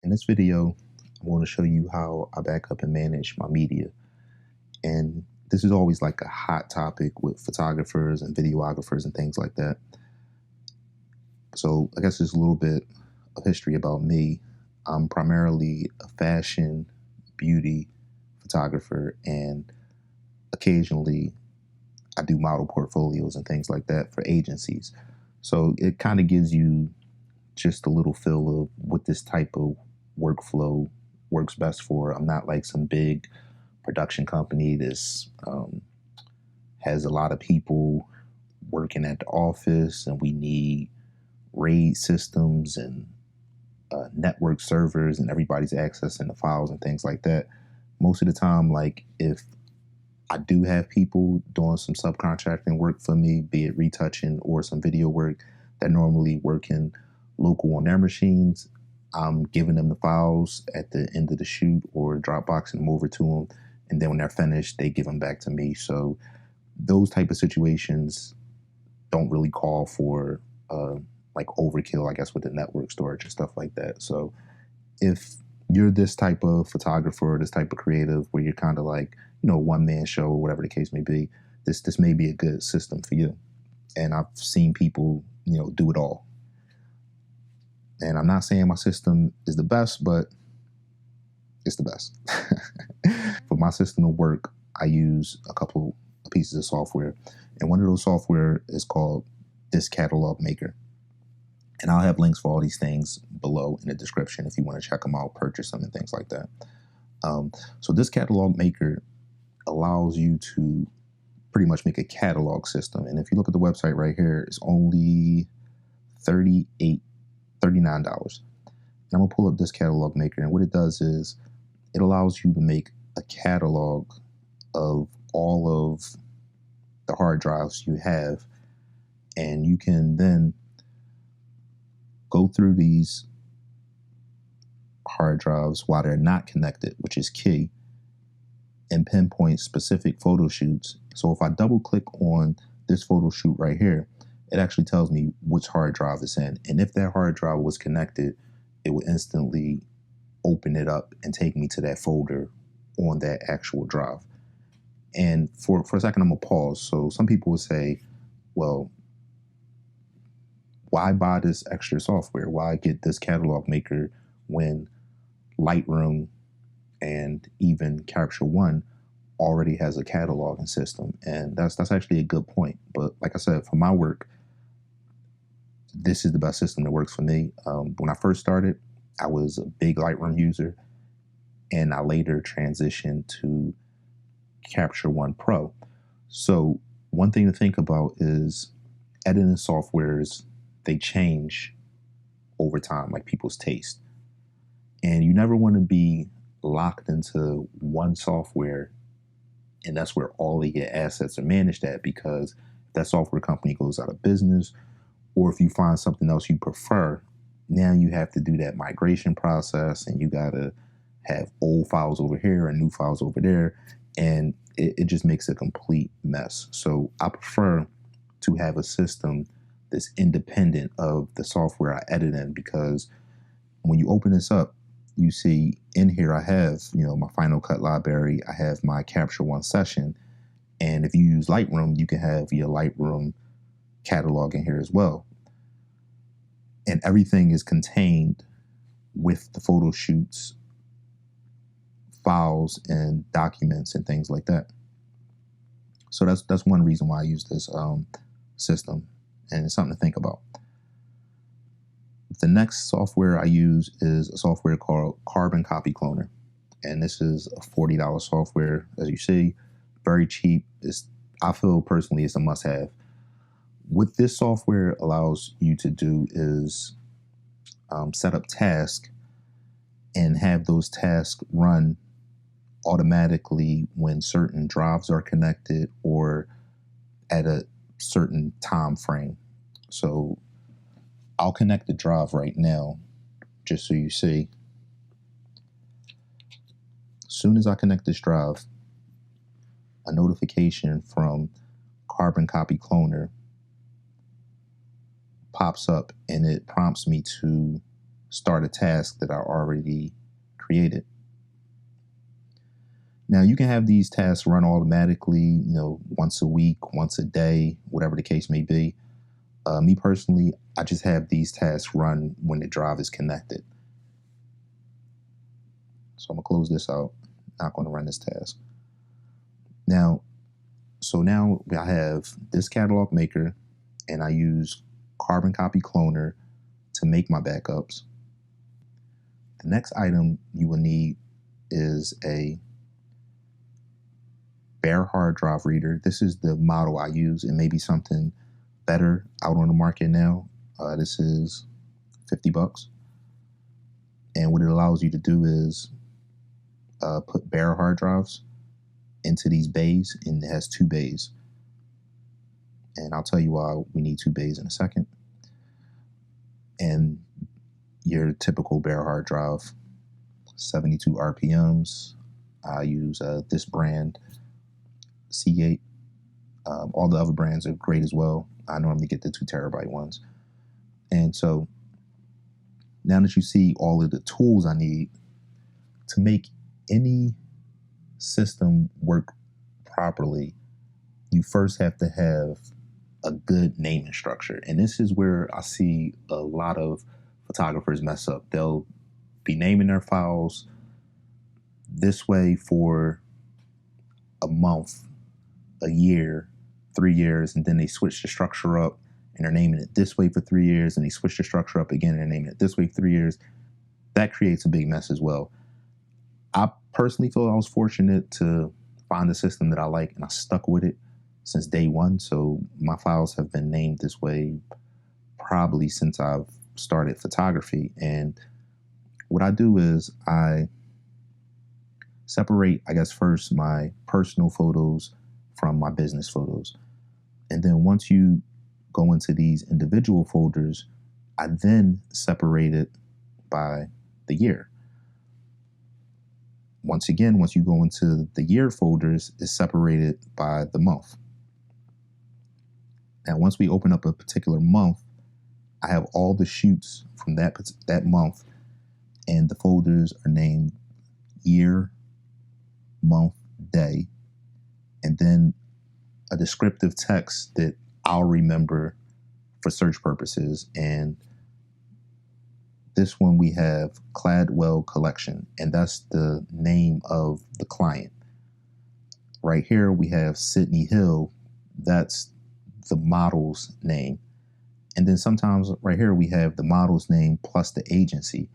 In this video, I'm going to show you how I back up and manage my media. And this is always like a hot topic with photographers and videographers and things like that. So I guess there's a little bit of history about me. I'm primarily a fashion, beauty photographer, and occasionally I do model portfolios and things like that for agencies. So it kind of gives you just a little feel of what this type of workflow works best for. I'm not like some big production company that's has a lot of people working at the office, and we need RAID systems and network servers, and everybody's accessing the files and things like that. Most of the time, like if I do have people doing some subcontracting work for me, be it retouching or some video work that normally working local on their machines, I'm giving them the files at the end of the shoot or Dropboxing them over to them. And then when they're finished, they give them back to me. So those type of situations don't really call for like overkill, I guess, with the network storage and stuff like that. So if you're this type of photographer or this type of creative where you're kind of like, one man show or whatever the case may be, this may be a good system for you. And I've seen people, do it all. And I'm not saying my system is the best, but it's the best. For my system to work, I use a couple of pieces of software. And one of those software is called this catalog maker. And I'll have links for all these things below in the description if you want to check them out, purchase them, and things like that. So this catalog maker allows you to pretty much make a catalog system. And if you look at the website right here, it's only $39. And I'm gonna pull up this catalog maker, and what it does is it allows you to make a catalog of all of the hard drives you have, and you can then go through these hard drives while they're not connected, which is key, and pinpoint specific photo shoots. So if I double click on this photo shoot right here, it actually tells me which hard drive it's in. And if that hard drive was connected, it would instantly open it up and take me to that folder on that actual drive. And for a second, I'm gonna pause. So some people would say, well, why buy this extra software? Why get this catalog maker when Lightroom and even Capture One already has a cataloging system? And that's actually a good point. But like I said, for my work, this is the best system that works for me. When I first started, I was a big Lightroom user, and I later transitioned to Capture One Pro. So one thing to think about is editing softwares, they change over time, like people's taste. And you never want to be locked into one software and that's where all of your assets are managed at, because if that software company goes out of business, or if you find something else you prefer, now you have to do that migration process, and you got to have old files over here and new files over there, and it just makes a complete mess. So I prefer to have a system that's independent of the software I edit in, because when you open this up, you see in here I have, my Final Cut library, I have my Capture One session, and if you use Lightroom, you can have your Lightroom catalog in here as well. And everything is contained with the photo shoots, files, and documents and things like that. So that's one reason why I use this system, and it's something to think about. The next software I use is a software called Carbon Copy Cloner. And this is a $40 software, as you see, very cheap. I feel personally it's a must-have. What this software allows you to do is set up tasks and have those tasks run automatically when certain drives are connected or at a certain time frame. So I'll connect the drive right now, just so you see. As soon as I connect this drive, a notification from Carbon Copy Cloner pops up, and it prompts me to start a task that I already created. Now you can have these tasks run automatically, once a week, once a day, whatever the case may be. Me personally, I just have these tasks run when the drive is connected. So I'm gonna close this out. Not gonna run this task. Now I have this catalog maker, and I use Carbon Copy Cloner to make my backups. The next item you will need is a bare hard drive reader. This is the model I use. It may be something better out on the market now. This is $50. And what it allows you to do is put bare hard drives into these bays, and it has 2 bays. And I'll tell you why we need 2 bays in a second. And your typical bare hard drive, 72 RPMs. I use this brand, Seagate. All the other brands are great as well. I normally get the 2 terabyte ones. And so now that you see all of the tools I need to make any system work properly, you first have to have a good naming structure. And this is where I see a lot of photographers mess up. They'll be naming their files this way for a month, a year, 3 years, and then they switch the structure up and they're naming it this way for 3 years, and they switch the structure up again and they're naming it this way for 3 years. That creates a big mess as well. I personally feel I was fortunate to find a system that I like, and I stuck with it since day one. So my files have been named this way probably since I've started photography. And what I do is I separate, I guess, first my personal photos from my business photos. And then once you go into these individual folders, I then separate it by the year. Once again, once you go into the year folders, it's separated by the month. Now, once we open up a particular month, I have all the shoots from that month, and the folders are named year, month, day, and then a descriptive text that I'll remember for search purposes. And this one we have Cladwell Collection, and that's the name of the client. Right here we have Sydney Hill. That's the model's name. And then sometimes right here we have the model's name plus the agency.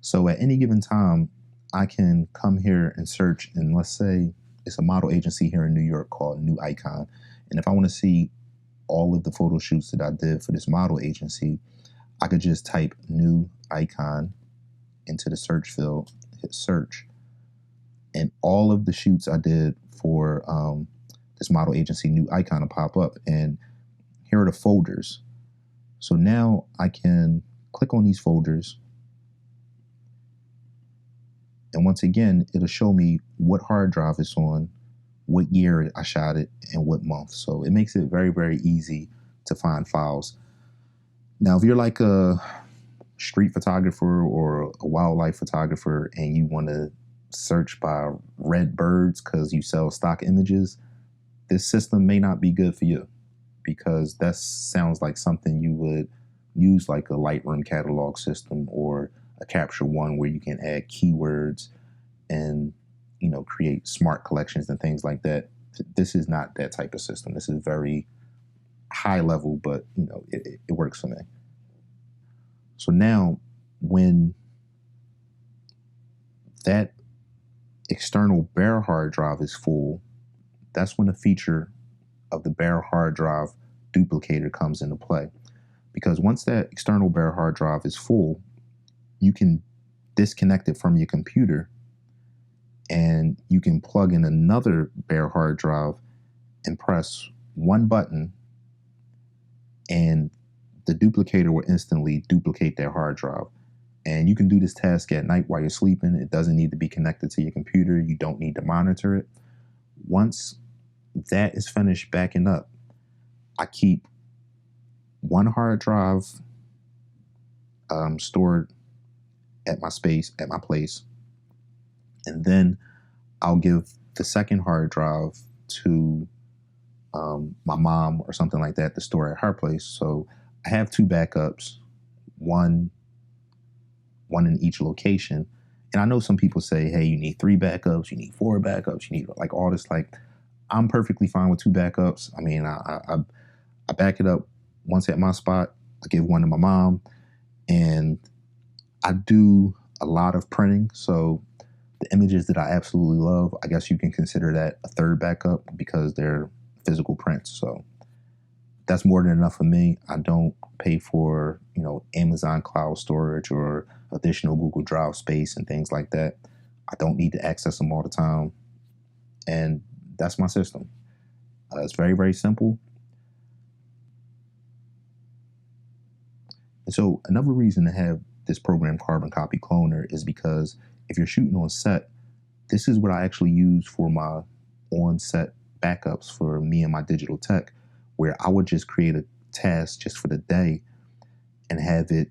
So at any given time, I can come here and search, and let's say it's a model agency here in New York called New Icon. And if I want to see all of the photo shoots that I did for this model agency, I could just type New Icon into the search field, hit search, and all of the shoots I did for this model agency, New Icon, will pop up. And here are the folders. So now I can click on these folders, and once again, it'll show me what hard drive it's on, what year I shot it, and what month. So it makes it very, very easy to find files. Now, if you're like a street photographer or a wildlife photographer and you want to search by red birds because you sell stock images, this system may not be good for you, because that sounds like something you would use like a Lightroom catalog system or a Capture One, where you can add keywords and create smart collections and things like that. This is not that type of system. This is very high level, but it works for me. So now when that external bare hard drive is full, that's when the feature of the bare hard drive duplicator comes into play. Because once that external bare hard drive is full, you can disconnect it from your computer and you can plug in another bare hard drive and press one button, and the duplicator will instantly duplicate that hard drive. And you can do this task at night while you're sleeping. It doesn't need to be connected to your computer. You don't need to monitor it. Once that is finished backing up, I keep one hard drive stored at my space, at my place. And then I'll give the second hard drive to my mom or something like that to store at her place. So I have two backups, one in each location. And I know some people say, hey, you need three backups, you need four backups, you need like all this. Like, I'm perfectly fine with two backups. I mean, I back it up once at my spot. I give one to my mom, and I do a lot of printing. So the images that I absolutely love, I guess you can consider that a third backup because they're physical prints. So that's more than enough for me. I don't pay for, Amazon cloud storage or additional Google Drive space and things like that. I don't need to access them all the time. And that's my system. It's very, very simple. And so another reason to have this program Carbon Copy Cloner is because if you're shooting on set, this is what I actually use for my on-set backups for me and my digital tech, where I would just create a task just for the day and have it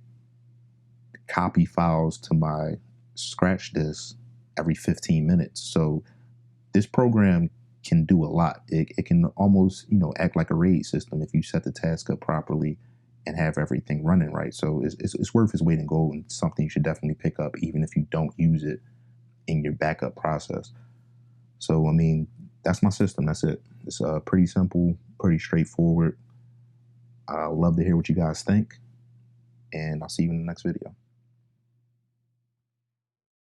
copy files to my scratch disk every 15 minutes. So this program can do a lot. It can almost, act like a RAID system if you set the task up properly and have everything running right. So it's worth its weight in gold and something you should definitely pick up even if you don't use it in your backup process. So, I mean, that's my system. That's it. It's pretty simple, pretty straightforward. I'd love to hear what you guys think, and I'll see you in the next video.